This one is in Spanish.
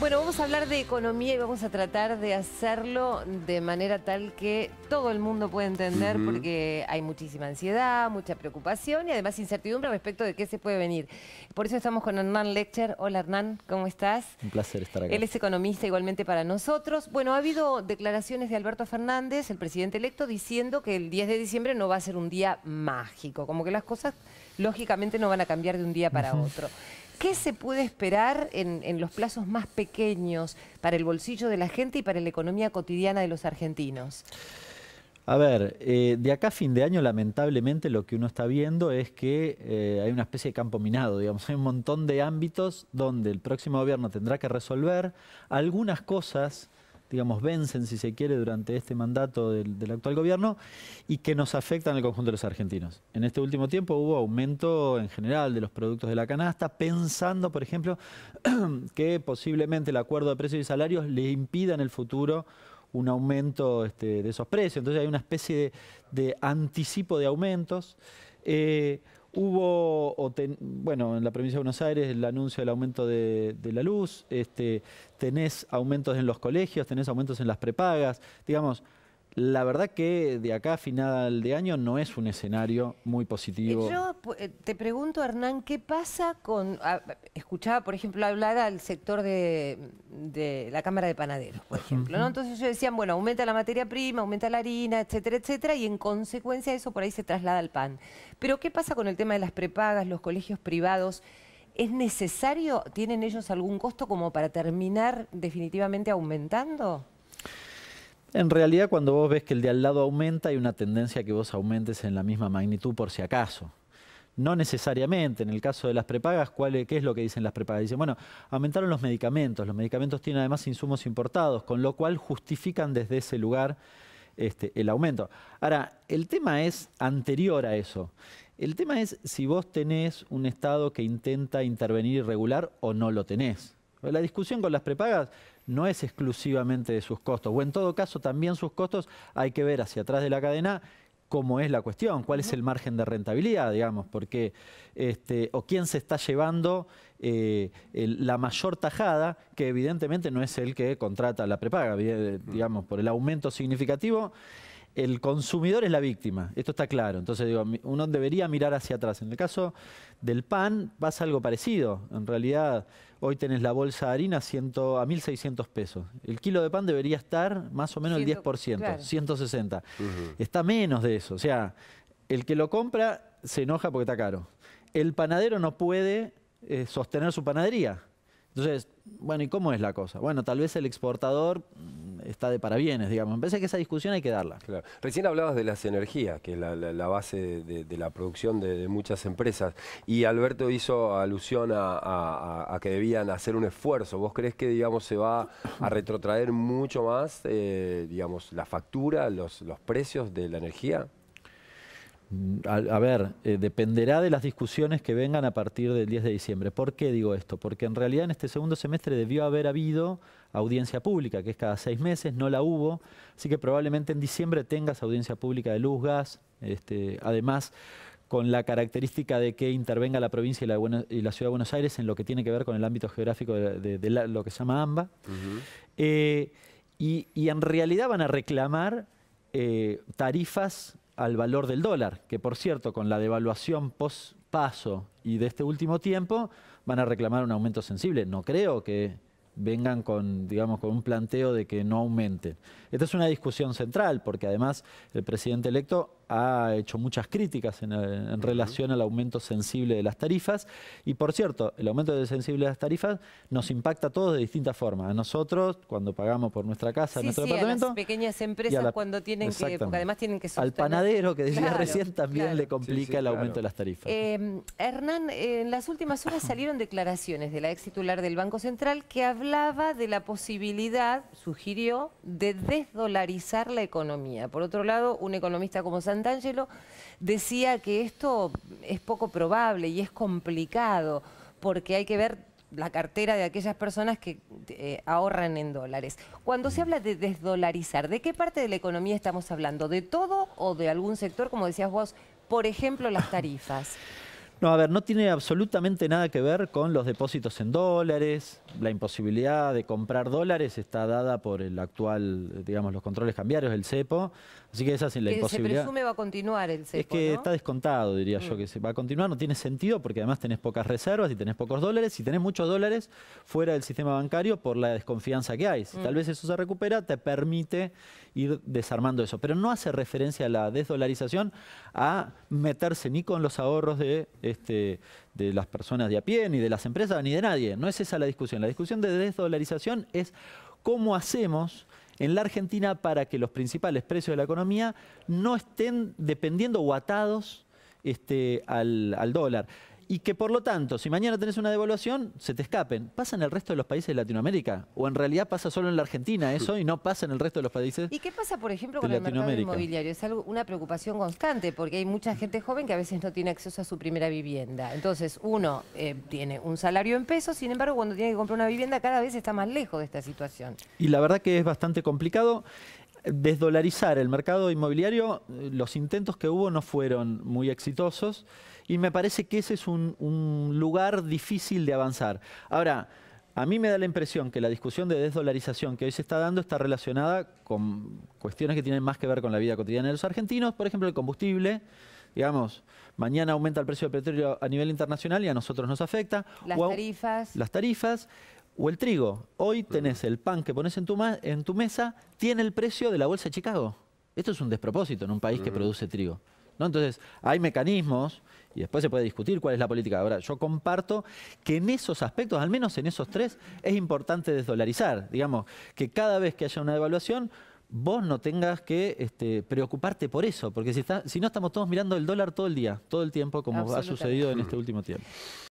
Bueno, vamos a hablar de economía y vamos a tratar de hacerlo de manera tal que todo el mundo pueda entender, porque hay muchísima ansiedad, mucha preocupación y además incertidumbre respecto de qué se puede venir. Por eso estamos con Hernán Lechter. Hola Hernán, ¿cómo estás? Un placer estar acá. Él es economista igualmente para nosotros. Bueno, ha habido declaraciones de Alberto Fernández, el presidente electo, diciendo que el 10 de diciembre no va a ser un día mágico, como que las cosas lógicamente no van a cambiar de un día para otro. ¿Qué se puede esperar en los plazos más pequeños para el bolsillo de la gente y para la economía cotidiana de los argentinos? A ver, de acá a fin de año, lamentablemente, lo que uno está viendo es que hay una especie de campo minado, digamos. Hay un montón de ámbitos donde el próximo gobierno tendrá que resolver algunas cosas, digamos, vencen, si se quiere, durante este mandato del actual gobierno y que nos afectan al conjunto de los argentinos. En este último tiempo hubo aumento en general de los productos de la canasta, pensando, por ejemplo, que posiblemente el acuerdo de precios y salarios le impida en el futuro un aumento de esos precios. Entonces hay una especie de anticipo de aumentos. Bueno, en la provincia de Buenos Aires el anuncio del aumento de la luz, tenés aumentos en los colegios, tenés aumentos en las prepagas, digamos. La verdad que de acá a final de año no es un escenario muy positivo. Yo te pregunto, Hernán, ¿qué pasa con...? Escuchaba, por ejemplo, hablar al sector de la Cámara de Panaderos, por ejemplo, ¿no? Entonces ellos decían, bueno, aumenta la materia prima, aumenta la harina, etcétera, etcétera, y en consecuencia eso por ahí se traslada al pan. Pero ¿qué pasa con el tema de las prepagas, los colegios privados? ¿Es necesario, tienen ellos algún costo como para terminar definitivamente aumentando? En realidad, cuando vos ves que el de al lado aumenta, hay una tendencia a que vos aumentes en la misma magnitud por si acaso. No necesariamente. En el caso de las prepagas, ¿qué es lo que dicen las prepagas? Dicen, bueno, aumentaron los medicamentos tienen además insumos importados, con lo cual justifican desde ese lugar el aumento. Ahora, el tema es anterior a eso. El tema es si vos tenés un Estado que intenta intervenir y regular o no lo tenés. La discusión con las prepagas no es exclusivamente de sus costos, o en todo caso también sus costos hay que ver hacia atrás de la cadena cómo es la cuestión, cuál es el margen de rentabilidad, digamos, porque, o quién se está llevando la mayor tajada, que evidentemente no es el que contrata la prepaga, digamos, por el aumento significativo. El consumidor es la víctima, esto está claro. Entonces, digo, uno debería mirar hacia atrás. En el caso del pan pasa algo parecido. En realidad, hoy tenés la bolsa de harina a 1.600 pesos. El kilo de pan debería estar más o menos el 10%, claro. 160. Está menos de eso. O sea, el que lo compra se enoja porque está caro. El panadero no puede sostener su panadería. Entonces, bueno, ¿y cómo es la cosa? Bueno, tal vez el exportador está de parabienes, digamos. Me parece que esa discusión hay que darla. Claro. Recién hablabas de las energías, que es la base de la producción de muchas empresas, y Alberto hizo alusión a que debían hacer un esfuerzo. ¿Vos creés que, digamos, se va a retrotraer mucho más, digamos, la factura, los precios de la energía? A ver, dependerá de las discusiones que vengan a partir del 10 de diciembre. ¿Por qué digo esto? Porque en realidad en este segundo semestre debió haber habido audiencia pública, que es cada 6 meses, no la hubo, así que probablemente en diciembre tengas audiencia pública de luz, gas, además con la característica de que intervenga la provincia y la ciudad de Buenos Aires en lo que tiene que ver con el ámbito geográfico de lo que se llama AMBA. Y en realidad van a reclamar tarifas al valor del dólar, que por cierto, con la devaluación post-paso y de este último tiempo, van a reclamar un aumento sensible. No creo que vengan con, digamos, con un planteo de que no aumenten. Esta es una discusión central, porque además el presidente electo ha hecho muchas críticas en relación al aumento sensible de las tarifas. Y por cierto, el aumento sensible de las tarifas nos impacta a todos de distintas formas. A nosotros, cuando pagamos por nuestra casa, nuestro departamento. A las pequeñas empresas cuando tienen que, porque además tienen que sostener. Al panadero, que decía recién, también le complica el aumento de las tarifas. Hernán, en las últimas horas salieron declaraciones de la ex titular del Banco Central que hablaba de la posibilidad, sugirió, de desdolarizar la economía. Por otro lado, un economista como Santangelo decía que esto es poco probable y es complicado porque hay que ver la cartera de aquellas personas que ahorran en dólares. Cuando se habla de desdolarizar, ¿de qué parte de la economía estamos hablando? ¿De todo o de algún sector, como decías vos, por ejemplo, las tarifas? No, a ver, no tiene absolutamente nada que ver con los depósitos en dólares. La imposibilidad de comprar dólares está dada por el actual, digamos, los controles cambiarios, el cepo. Así que esa es la Que se imposibilidad. presume va a continuar el cepo, Es que ¿no? está descontado, diría yo, que se va a continuar. No tiene sentido porque además tenés pocas reservas y tenés pocos dólares. Y tenés muchos dólares fuera del sistema bancario por la desconfianza que hay. Si tal vez eso se recupera, te permite ir desarmando eso. Pero no hace referencia a la desdolarización a meterse ni con los ahorros de las personas de a pie, ni de las empresas, ni de nadie. No es esa la discusión. La discusión de desdolarización es cómo hacemos en la Argentina para que los principales precios de la economía no estén dependiendo o atados al dólar. Y que por lo tanto, si mañana tenés una devaluación, se te escapen. ¿Pasa en el resto de los países de Latinoamérica? ¿O en realidad pasa solo en la Argentina eso y no pasa en el resto de los países? ¿Y qué pasa, por ejemplo, de con el mercado Latinoamérica? inmobiliario? Es una preocupación constante porque hay mucha gente joven que a veces no tiene acceso a su primera vivienda. Entonces, uno tiene un salario en pesos, sin embargo, cuando tiene que comprar una vivienda cada vez está más lejos de esta situación. Y la verdad que es bastante complicado. Desdolarizar el mercado inmobiliario, los intentos que hubo no fueron muy exitosos y me parece que ese es un lugar difícil de avanzar. Ahora, a mí me da la impresión que la discusión de desdolarización que hoy se está dando está relacionada con cuestiones que tienen más que ver con la vida cotidiana de los argentinos, por ejemplo, el combustible. Digamos, mañana aumenta el precio del petróleo a nivel internacional y a nosotros nos afecta. Las tarifas. Las tarifas. O el trigo. Hoy tenés el pan que pones en tu mesa, tiene el precio de la bolsa de Chicago. Esto es un despropósito en un país que produce trigo, ¿no? Entonces, hay mecanismos y después se puede discutir cuál es la política. Ahora, yo comparto que en esos aspectos, al menos en esos tres, es importante desdolarizar. Digamos, que cada vez que haya una devaluación, vos no tengas que preocuparte por eso, porque si no estamos todos mirando el dólar todo el día, todo el tiempo, como ha sucedido en este último tiempo.